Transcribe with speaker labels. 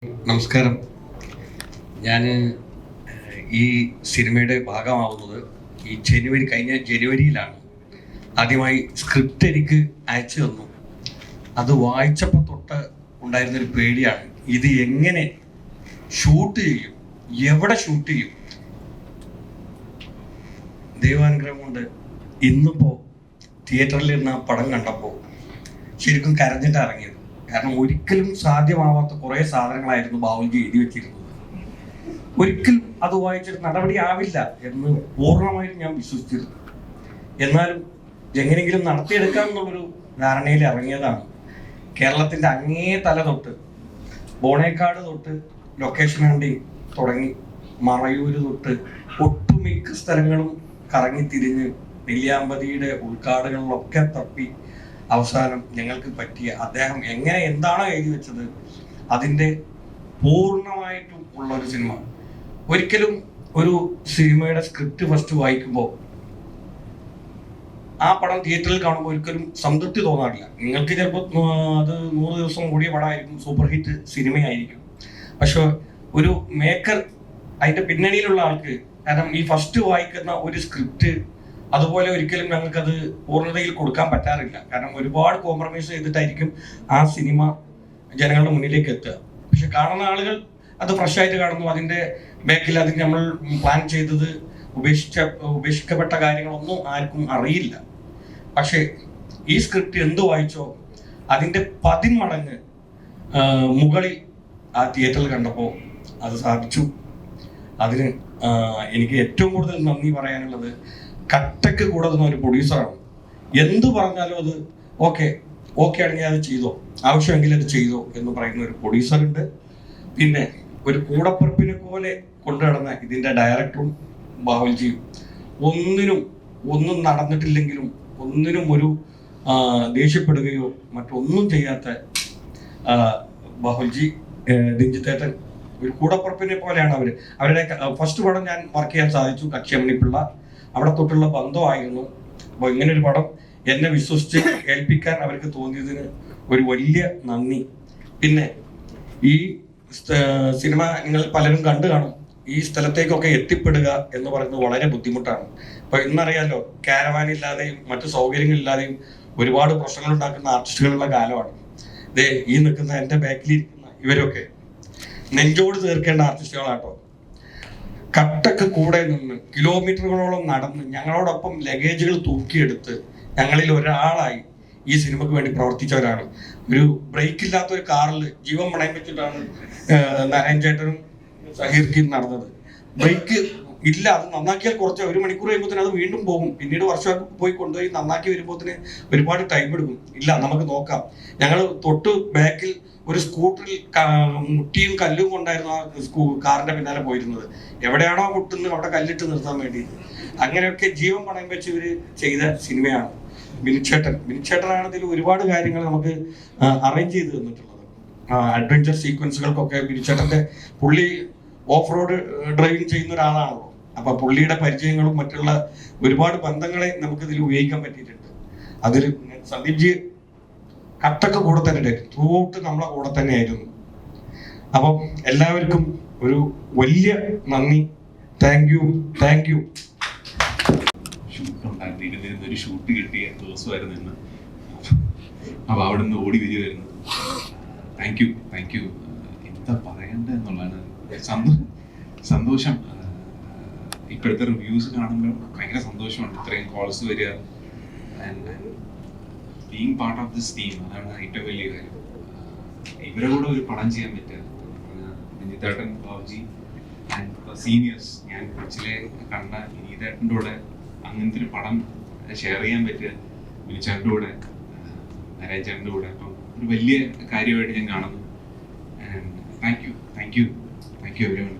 Speaker 1: നമസ്കാരം. ഞാൻ ഈ സിനിമയുടെ ഭാഗമാവുന്നത് കഴിഞ്ഞ ജനുവരിയിലാണ്. ആദ്യമായി സ്ക്രിപ്റ്റ് എനിക്ക് അയച്ചു തന്നു. അത് വായിച്ചപ്പോൾ തൊട്ട് ഉണ്ടായിരുന്നൊരു പേടിയാണ്, ഇത് എങ്ങനെ ഷൂട്ട് ചെയ്യും, എവിടെ ഷൂട്ട് ചെയ്യും. ദൈവാനുഗ്രഹം കൊണ്ട് ഇന്നിപ്പോൾ തിയേറ്ററിലിരുന്ന പടം കണ്ടപ്പോൾ ശരിക്കും കരഞ്ഞിട്ട് ഇറങ്ങിയത്. കാരണം ഒരിക്കലും സാധ്യമാവാത്ത കുറേ സാധനങ്ങളായിരുന്നു ബാവുൽജി എഴുതി വെച്ചിരുന്നത്. ഒരിക്കലും അത് വായിച്ചിട്ട് നടപടി ആവില്ല എന്ന് പൂർണ്ണമായിട്ട് ഞാൻ വിശ്വസിച്ചിരുന്നു. എന്നാലും എങ്ങനെയെങ്കിലും നടത്തിയെടുക്കാം എന്നുള്ളൊരു ധാരണയിൽ ഇറങ്ങിയതാണ്. കേരളത്തിൻ്റെ അങ്ങേ തല തൊട്ട് ബോണേക്കാട് തൊട്ട് ലൊക്കേഷൻ ഹണ്ടിങ് തുടങ്ങി മറയൂര് തൊട്ട് ഒട്ടുമിക്ക സ്ഥലങ്ങളും കറങ്ങി തിരിഞ്ഞ് നെല്ലിയാമ്പതിയുടെ ഉൾക്കാടുകളിലൊക്കെ തപ്പി അവസാനം ഞങ്ങൾക്ക് പറ്റിയ അദ്ദേഹം എന്താണോ എഴുതി വെച്ചത് അതിൻ്റെ പൂർണ്ണമായിട്ടും ഉള്ളൊരു സിനിമ. ഒരിക്കലും ഒരു സിനിമയുടെ സ്ക്രിപ്റ്റ് ഫസ്റ്റ് വായിക്കുമ്പോൾ ആ പടം തിയേറ്ററിൽ കാണുമ്പോൾ ഒരിക്കലും സംതൃപ്തി തോന്നാറില്ല. നിങ്ങൾക്ക് ചിലപ്പോൾ അത് 100 ദിവസം കൂടിയ പടമായിരിക്കും, സൂപ്പർ ഹിറ്റ് സിനിമയായിരിക്കും. പക്ഷെ ഒരു മേക്കർ, അതിൻ്റെ പിന്നണിയിലുള്ള ആൾക്ക്, കാരണം ഈ ഫസ്റ്റ് വായിക്കുന്ന ഒരു സ്ക്രിപ്റ്റ് അതുപോലെ ഒരിക്കലും ഞങ്ങൾക്കത് പൂർണ്ണതയിൽ കൊടുക്കാൻ പറ്റാറില്ല. കാരണം ഒരുപാട് കോംപ്രമൈസ് ചെയ്തിട്ടായിരിക്കും ആ സിനിമ ജനങ്ങളുടെ മുന്നിലേക്ക് എത്തുക. പക്ഷെ കാണുന്ന ആളുകൾ അത് ഫ്രഷായിട്ട് കാണുന്നു. അതിൻ്റെ ബാക്കിൽ അതിന് നമ്മൾ പ്ലാൻ ചെയ്തത് ഉപേക്ഷിക്കപ്പെട്ട കാര്യങ്ങളൊന്നും ആർക്കും അറിയില്ല. പക്ഷേ ഈ സ്ക്രിപ്റ്റ് എന്ത് വായിച്ചോ അതിൻ്റെ 10 മടങ്ങ് മുകളിൽ ആ തിയേറ്ററിൽ കണ്ടപ്പോൾ അത് സാധിച്ചു. അതിന് എനിക്ക് ഏറ്റവും കൂടുതൽ നന്ദി പറയാനുള്ളത് കട്ടക്ക് കൂടെ തന്ന ഒരു പ്രൊഡ്യൂസറാണ്. എന്ത് പറഞ്ഞാലും അത് ഓക്കെ ആണെങ്കിൽ അത് ചെയ്തോ, ആവശ്യമെങ്കിൽ അത് ചെയ്തോ എന്ന് പറയുന്ന ഒരു പ്രൊഡ്യൂസറുണ്ട്. പിന്നെ ഒരു കൂടപ്പിറപ്പിനെ പോലെ കൊണ്ടുനടന്ന ഇതിൻ്റെ ഡയറക്ടറും ബാവുൽജിയും, ഒന്നും നടന്നിട്ടില്ലെങ്കിലും ഒന്നിനും ഒരു ദേഷ്യപ്പെടുകയോ മറ്റൊന്നും ചെയ്യാത്ത ബാവുൽജി, രഞ്ജിത്തേട്ടൻ ഒരു കൂടപ്പിറപ്പിനെ പോലെയാണ് അവരുടെ ഫസ്റ്റ് പടം ഞാൻ വർക്ക് ചെയ്യാൻ സാധിച്ചു, കക്ഷിയമ്മണിപ്പിള്ള. അവിടെ തൊട്ടുള്ള ബന്ധമായിരുന്നു. അപ്പോൾ ഇങ്ങനെ ഒരു പടം എന്നെ വിശ്വസിച്ച് ഏൽപ്പിക്കാൻ അവർക്ക് തോന്നിയതിന് ഒരു വലിയ നന്ദി. പിന്നെ ഈ സിനിമ നിങ്ങൾ പലരും കണ്ടു കാണും. ഈ സ്ഥലത്തേക്കൊക്കെ എത്തിപ്പെടുക എന്ന് പറയുന്നത് വളരെ ബുദ്ധിമുട്ടാണ്. ഇപ്പൊ ഇന്നറിയാലോ, കാരവാൻ ഇല്ലാതെയും മറ്റു സൗകര്യങ്ങളില്ലാതെയും ഒരുപാട് പ്രശ്നങ്ങൾ ഉണ്ടാക്കുന്ന ആർട്ടിസ്റ്റുകളുള്ള കാലമാണ്. ഈ നിൽക്കുന്ന എൻ്റെ ബാക്കിലിരിക്കുന്ന ഇവരൊക്കെ നെഞ്ചോട് തീർക്കേണ്ട ആർട്ടിസ്റ്റുകളാട്ടോ. കട്ടക്ക് കൂടെ നിന്ന് കിലോമീറ്ററുകളോളം നടന്ന് ഞങ്ങളോടൊപ്പം ലഗേജുകൾ തൂക്കിയെടുത്ത് ഞങ്ങളിൽ ഒരാളായി ഈ സിനിമയ്ക്ക് വേണ്ടി പ്രവർത്തിച്ചവരാണ്. ഒരു ബ്രേക്ക് ഇല്ലാത്ത ഒരു കാറിൽ ജീവൻ പണയം വെച്ചിട്ടാണ് നാരായൺ ചേട്ടനും സഹീർക്കും നടന്നത്. ബ്രേക്ക് ഇല്ല, അത് നന്നാക്കിയാൽ കുറച്ച് 1 മണിക്കൂർ കഴിയുമ്പോഴത്തേന് അത് വീണ്ടും പോകും. പിന്നീട് വർഷം പോയി കൊണ്ടുപോയി നന്നാക്കി വരുമ്പോഴത്തേന് ഒരുപാട് ടൈം എടുക്കും. ഇല്ല, നമുക്ക് നോക്കാം. ഞങ്ങൾ തൊട്ട് ബാക്കിൽ ഒരു സ്കൂട്ടറിൽ മുട്ടിയും കല്ലും കൊണ്ടായിരുന്നു ആ കാറിന്റെ പിന്നാലെ പോയിരുന്നത്. എവിടെയാണോ മുട്ടുന്നത് അവിടെ കല്ലിട്ട് നിർത്താൻ വേണ്ടി. അങ്ങനെയൊക്കെ ജീവൻ പണയം വെച്ച് ഇവര് ചെയ്ത സിനിമയാണ് ബിനിച്ചേട്ടനാണ് ഇതിൽ ഒരുപാട് കാര്യങ്ങൾ നമുക്ക് അറേഞ്ച് ചെയ്ത് തന്നിട്ടുള്ളത്. അഡ്വഞ്ചർ സീക്വൻസുകൾക്കൊക്കെ പുള്ളി ഓഫ് റോഡ് ഡ്രൈവിംഗ് ചെയ്യുന്ന ഒരാളാണല്ലോ. അപ്പൊ പുള്ളിയുടെ പരിചയങ്ങളും മറ്റുള്ള ഒരുപാട് ബന്ധങ്ങളെ നമുക്ക് ഇതിൽ ഉപയോഗിക്കാൻ പറ്റിയിട്ടുണ്ട്. അതിൽ സന്ദീപ് ജി കട്ടൊക്കെ കൂടെ തന്നെ ത്രൂ ഔട്ട് നമ്മളെ കൂടെ തന്നെ ആയിരുന്നു. അപ്പം എല്ലാവർക്കും ഒരു വലിയ നന്ദി. Thank you.
Speaker 2: ഒരു ഷൂട്ട് കിട്ടിയ ദിവസമായിരുന്നു ഇന്ന്. അപ്പൊ അവിടെ നിന്ന് ഓടി വരികയായിരുന്നു. Thank you. എന്താ പറയണ്ടേ എന്നുള്ളതാണ് സന്തോഷം. ഇപ്പോഴത്തെ റിവ്യൂസ് കാണുമ്പോൾ ഭയങ്കര സന്തോഷമുണ്ട്. ഇത്രയും കോൾസ് വരിക, being part of this team, അതാണ് ഏറ്റവും വലിയ കാര്യം. ഇവരെ കൂടെ ഒരു പടം ചെയ്യാൻ പറ്റുക, രഞ്ജിത്തേട്ടൻ, ബാവുൽജി ആൻഡ് സീനിയേഴ്സ്. ഞാൻ കൊച്ചിലെ കണ്ട വിനീതേട്ടൻ്റെ കൂടെ അങ്ങനത്തെ ഒരു പടം ഷെയർ ചെയ്യാൻ പറ്റുക, ബിനിച്ചേട്ടൻ്റെ കൂടെ, നാരായൺ ചേട്ടൻ്റെ കൂടെ. അപ്പം ഒരു വലിയ കാര്യമായിട്ട് ഞാൻ കാണുന്നു. Thank you everyone.